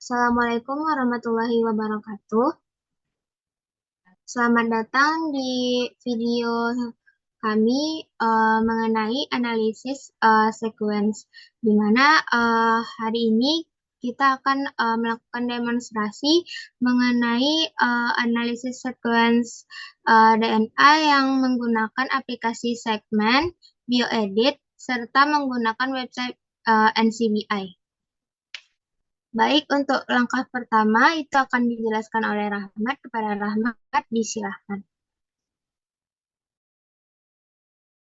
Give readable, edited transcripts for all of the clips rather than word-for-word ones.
Assalamualaikum warahmatullahi wabarakatuh. Selamat datang di video kami mengenai analisis sequence, di mana hari ini kita akan melakukan demonstrasi mengenai analisis sequence DNA yang menggunakan aplikasi segmen, bioedit, serta menggunakan website NCBI. Baik, untuk langkah pertama itu akan dijelaskan oleh Rahmat. Kepada Rahmat, disilahkan.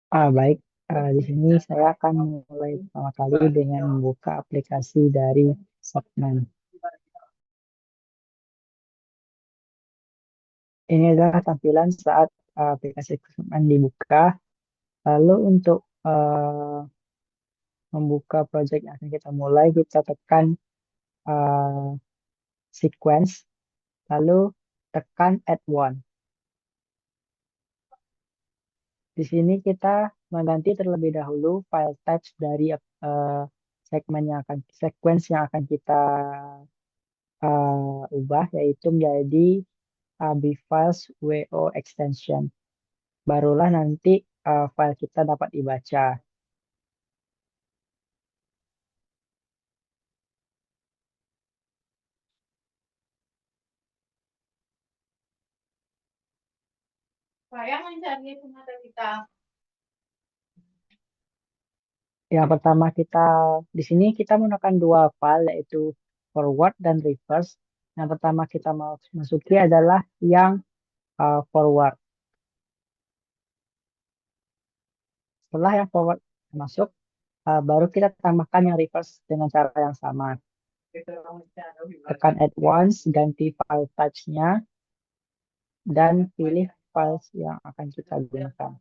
Baik, di sini saya akan mulai pertama kali dengan membuka aplikasi dari Subman. Ini adalah tampilan saat aplikasi Subman dibuka. Lalu untuk membuka project yang akan kita mulai, kita tekan uh, sequence, lalu tekan add one. Di sini kita mengganti terlebih dahulu file types dari sequence yang akan kita ubah, yaitu menjadi AB files WO extension. Barulah nanti file kita dapat dibaca. Yang pertama di sini kita menggunakan dua file, yaitu forward dan reverse. Yang pertama kita mau masuki adalah yang forward. Setelah yang forward masuk, baru kita tambahkan yang reverse dengan cara yang sama. Tekan add once, ganti file types-nya, dan pilih files yang akan kita gunakan.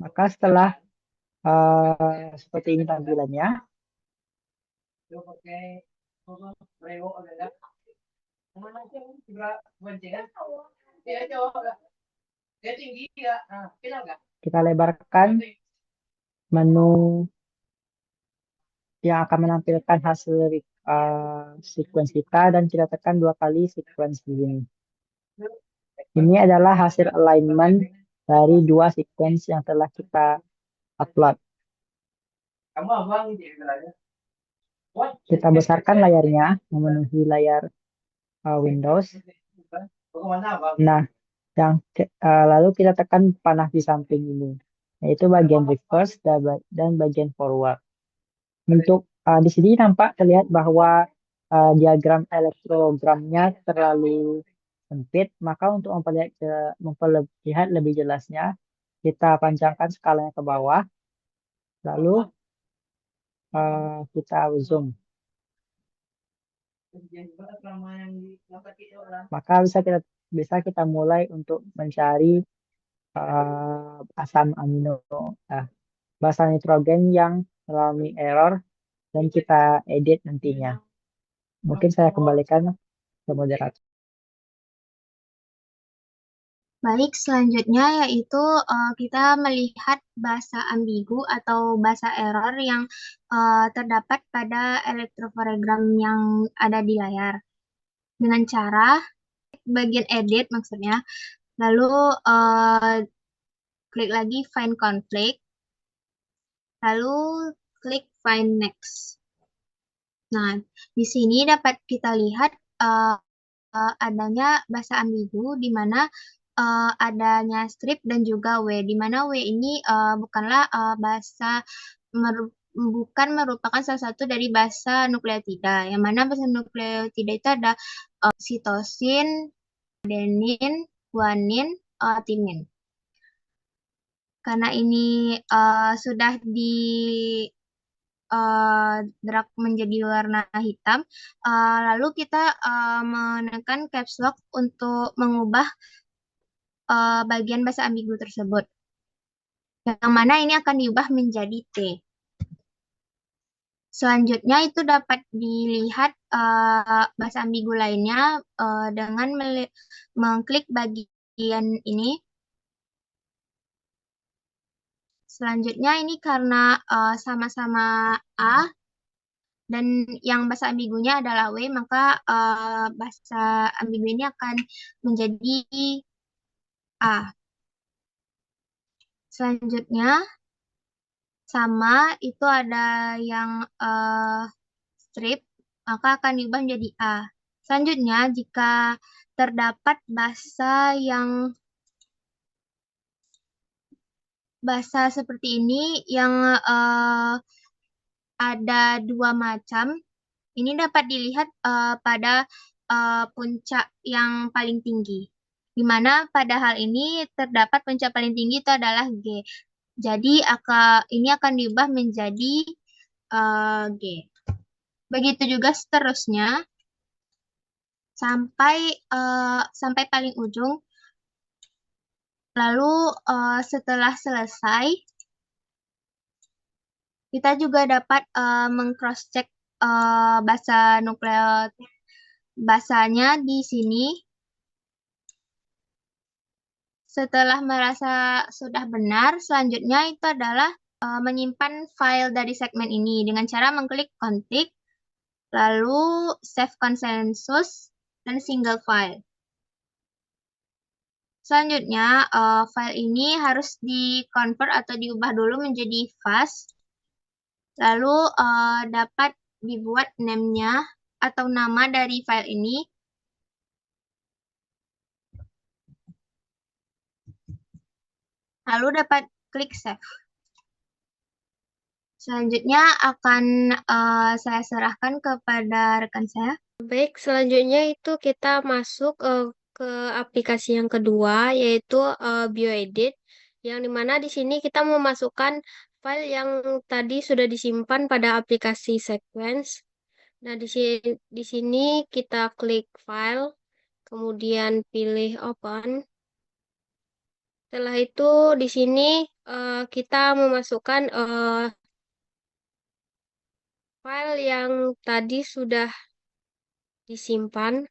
Maka setelah seperti ini tampilannya, kita lebarkan menu yang akan menampilkan hasil sequence kita dan kita tekan dua kali sequence ini. Ini adalah hasil alignment dari dua sequence yang telah kita upload. Kita besarkan layarnya memenuhi layar Windows. Nah, lalu kita tekan panah di samping ini, yaitu bagian reverse dan bagian forward. Untuk di sini nampak terlihat bahwa diagram elektrogramnya terlalu sempit, maka untuk memperlihat lebih jelasnya, kita panjangkan skalanya ke bawah, lalu kita zoom. Maka bisa kita mulai untuk mencari asam amino, basa nitrogen yang mengalami error dan kita edit nantinya. Mungkin saya kembalikan ke moderator. Baik, selanjutnya yaitu kita melihat bahasa ambigu atau bahasa error yang terdapat pada elektroforegram yang ada di layar. Dengan cara bagian edit maksudnya, lalu klik lagi find conflict, lalu klik find next. Nah, di sini dapat kita lihat adanya bahasa ambigu di mana adanya strip dan juga W, di mana W ini bukanlah bukan merupakan salah satu dari bahasa nukleotida, yang mana bahasa nukleotida itu ada sitosin, adenin, guanin, timin. Karena ini sudah di drag menjadi warna hitam, lalu kita menekan caps lock untuk mengubah bagian bahasa ambigu tersebut. Yang mana ini akan diubah menjadi T. Selanjutnya itu dapat dilihat bahasa ambigu lainnya dengan mengklik bagian ini. Selanjutnya ini karena sama-sama A dan yang bahasa ambigunya adalah W, maka bahasa ambigu ini akan menjadi A. Selanjutnya sama itu ada yang strip, maka akan diubah menjadi A. Selanjutnya jika terdapat bahasa seperti ini yang ada dua macam, ini dapat dilihat pada puncak yang paling tinggi, di mana pada hal ini terdapat puncak paling tinggi itu adalah G. Jadi ini akan diubah menjadi G. Begitu juga seterusnya sampai paling ujung. Lalu setelah selesai, kita juga dapat meng-cross-check bahasa nukleot bahasanya di sini. Setelah merasa sudah benar, selanjutnya itu adalah menyimpan file dari segmen ini dengan cara mengklik config, lalu save consensus, dan single file. Selanjutnya, file ini harus di-convert atau diubah dulu menjadi fast. Lalu dapat dibuat name-nya atau nama dari file ini. Lalu dapat klik save. Selanjutnya akan saya serahkan kepada rekan saya. Baik, selanjutnya itu kita masuk ke aplikasi yang kedua, yaitu BioEdit, yang dimana di sini kita memasukkan file yang tadi sudah disimpan pada aplikasi Sequence. Nah, di sini kita klik File, kemudian pilih Open. Setelah itu di sini kita memasukkan file yang tadi sudah disimpan.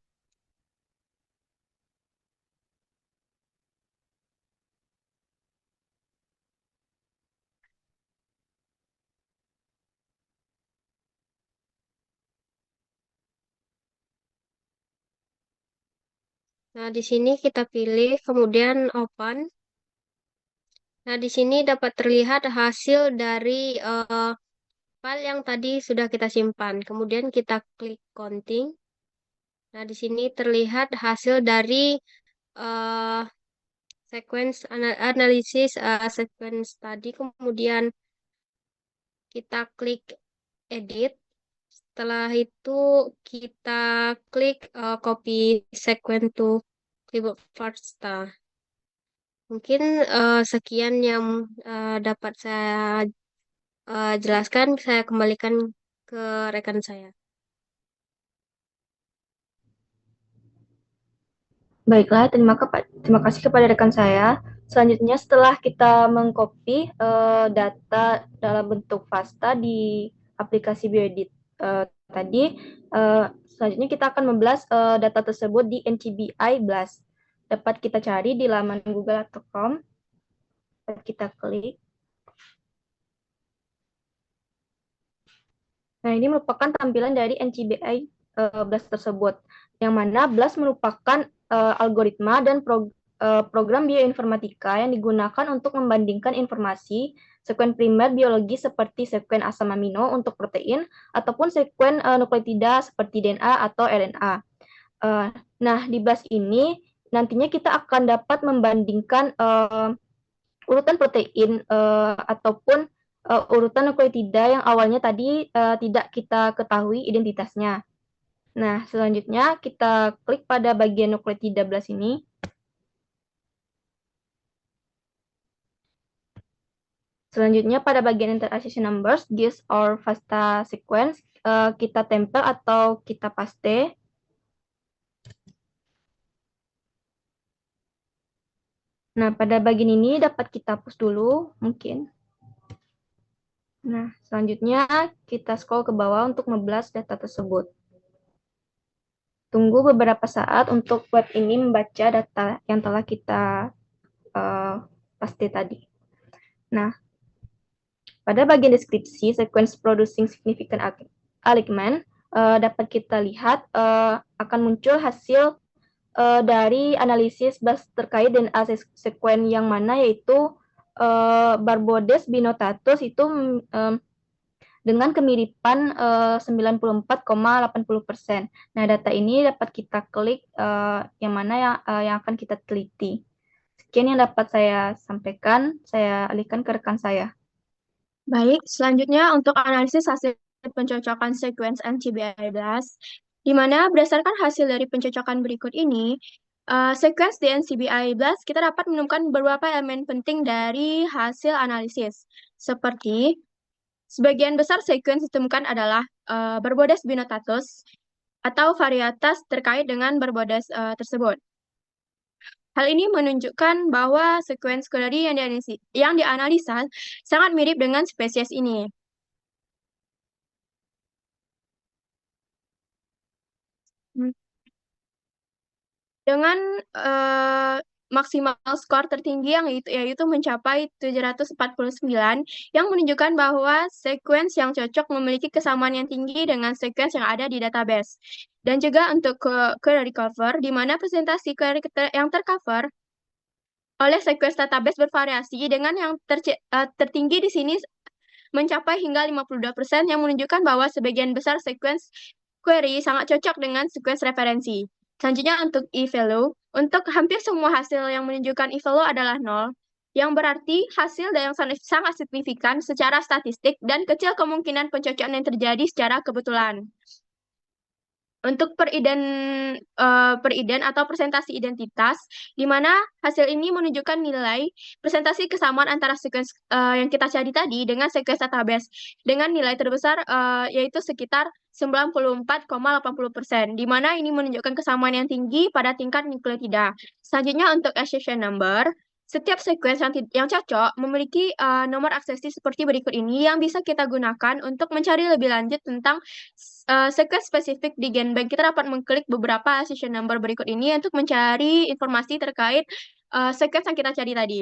Nah, di sini kita pilih, kemudian Open. Nah, di sini dapat terlihat hasil dari file yang tadi sudah kita simpan. Kemudian kita klik Counting. Nah, di sini terlihat hasil dari uh, analisis sequence tadi. Kemudian kita klik Edit. Setelah itu kita klik Copy Sequence to Clipboard First. Mungkin sekian yang dapat saya jelaskan. Saya kembalikan ke rekan saya. Baiklah, terima kasih kepada rekan saya. Selanjutnya setelah kita mengcopy data dalam bentuk FASTA di aplikasi BioEdit tadi, selanjutnya kita akan memblast data tersebut di NCBI Blast. Dapat kita cari di laman google.com. Kita klik. Nah, ini merupakan tampilan dari NCBI Blast tersebut, yang mana Blast merupakan algoritma dan program bioinformatika yang digunakan untuk membandingkan informasi sekuen primer biologi seperti sekuen asam amino untuk protein ataupun sekuen nukleotida seperti DNA atau RNA. Nah, di BLAST ini nantinya kita akan dapat membandingkan urutan protein ataupun urutan nukleotida yang awalnya tadi tidak kita ketahui identitasnya. Nah, selanjutnya kita klik pada bagian nukleotida BLAST ini. Selanjutnya pada bagian interaction numbers, GIS or FASTA sequence, kita tempel atau kita paste. Nah, pada bagian ini dapat kita hapus dulu, mungkin. Nah, selanjutnya kita scroll ke bawah untuk nge-blast data tersebut. Tunggu beberapa saat untuk web ini membaca data yang telah kita paste tadi. Nah, Pada bagian deskripsi, sequence producing significant alignment dapat kita lihat akan muncul hasil dari analisis BLAST terkait DNA sekuen yang mana yaitu Barbodes binotatus itu dengan kemiripan 94,80%. Nah, data ini dapat kita klik yang mana yang akan kita teliti. Sekian yang dapat saya sampaikan, saya alihkan ke rekan saya. Baik, selanjutnya untuk analisis hasil pencocokan sequence NCBI BLAST, di mana berdasarkan hasil dari pencocokan berikut ini, sequence di NCBI BLAST kita dapat menemukan beberapa elemen penting dari hasil analisis, seperti sebagian besar sequence ditemukan adalah Barbodes binotatus atau varietas terkait dengan Barbodes tersebut. Hal ini menunjukkan bahwa sekuens query yang dianalisa sangat mirip dengan spesies ini. Dengan maksimal skor tertinggi yaitu mencapai 749 yang menunjukkan bahwa sekuens yang cocok memiliki kesamaan yang tinggi dengan sekuens yang ada di database. Dan juga untuk query cover, di mana presentasi query yang tercover oleh sekuens database bervariasi dengan yang tertinggi di sini mencapai hingga 52% yang menunjukkan bahwa sebagian besar sekuens query sangat cocok dengan sekuens referensi. Selanjutnya untuk e-value, untuk hampir semua hasil yang menunjukkan e-value adalah 0, yang berarti hasil yang sangat signifikan secara statistik dan kecil kemungkinan pencocokan yang terjadi secara kebetulan. Untuk periden atau presentasi identitas, di mana hasil ini menunjukkan nilai presentasi kesamaan antara sekuens yang kita cari tadi dengan sekuens database, dengan nilai terbesar yaitu sekitar 94,80%, di mana ini menunjukkan kesamaan yang tinggi pada tingkat nukleotida. Selanjutnya untuk accession number, setiap sekuens yang cocok memiliki nomor aksesi seperti berikut ini yang bisa kita gunakan untuk mencari lebih lanjut tentang sekuens spesifik di GenBank. Kita dapat mengklik beberapa accession number berikut ini untuk mencari informasi terkait sekuens yang kita cari tadi.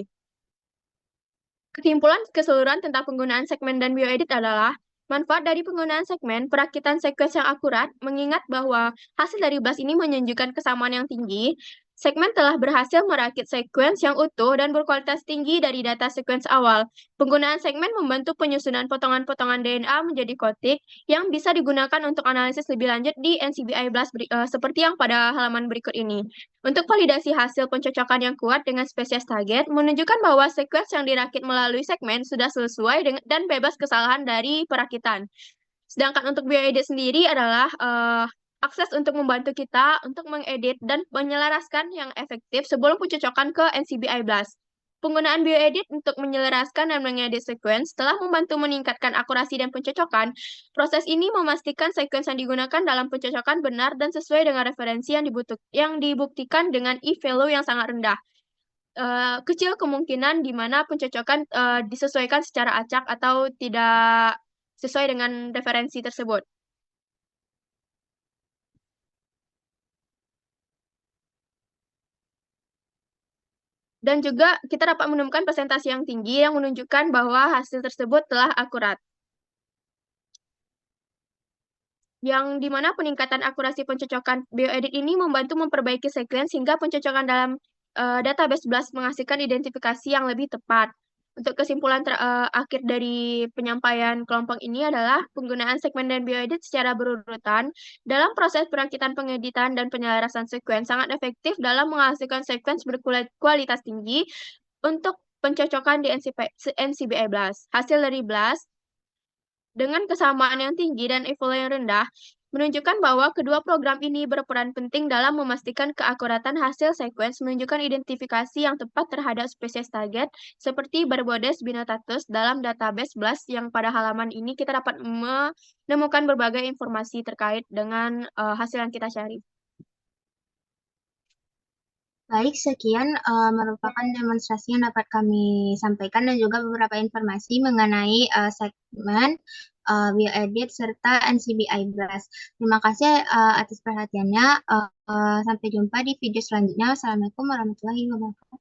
Kesimpulan keseluruhan tentang penggunaan segmen dan bioedit adalah manfaat dari penggunaan segmen perakitan sekuens yang akurat, mengingat bahwa hasil dari BLAST ini menunjukkan kesamaan yang tinggi. Segmen telah berhasil merakit sekuens yang utuh dan berkualitas tinggi dari data sekuens awal. Penggunaan segmen membantu penyusunan potongan-potongan DNA menjadi kotik yang bisa digunakan untuk analisis lebih lanjut di NCBI BLAST seperti yang pada halaman berikut ini. Untuk validasi hasil pencocokan yang kuat dengan spesies target, menunjukkan bahwa sekuens yang dirakit melalui segmen sudah sesuai dan bebas kesalahan dari perakitan. Sedangkan untuk bioedit sendiri adalah akses untuk membantu kita untuk mengedit dan menyelaraskan yang efektif sebelum pencocokan ke NCBI BLAST. Penggunaan bioedit untuk menyelaraskan dan mengedit sekuens telah membantu meningkatkan akurasi dan pencocokan. Proses ini memastikan sekuens yang digunakan dalam pencocokan benar dan sesuai dengan referensi yang dibuktikan dengan e-value yang sangat rendah. Kecil kemungkinan di mana pencocokan disesuaikan secara acak atau tidak sesuai dengan referensi tersebut. Dan juga kita dapat menemukan presentasi yang tinggi yang menunjukkan bahwa hasil tersebut telah akurat. Yang dimana peningkatan akurasi pencocokan bioedit ini membantu memperbaiki sekuens hingga pencocokan dalam database BLAST menghasilkan identifikasi yang lebih tepat. Untuk kesimpulan akhir dari penyampaian kelompok ini adalah penggunaan segmen dan bioedit secara berurutan dalam proses perakitan, pengeditan, dan penyelarasan sekuens sangat efektif dalam menghasilkan sekuens berkualitas tinggi untuk pencocokan di NCBI BLAST. Hasil dari BLAST dengan kesamaan yang tinggi dan e-value yang rendah menunjukkan bahwa kedua program ini berperan penting dalam memastikan keakuratan hasil sekuens, menunjukkan identifikasi yang tepat terhadap spesies target seperti Barbodes binotatus dalam database BLAST yang pada halaman ini kita dapat menemukan berbagai informasi terkait dengan hasil yang kita cari. Baik, sekian merupakan demonstrasi yang dapat kami sampaikan dan juga beberapa informasi mengenai segmen bioedit serta NCBI BLAST. Terima kasih atas perhatiannya. Sampai jumpa di video selanjutnya. Wassalamualaikum warahmatullahi wabarakatuh.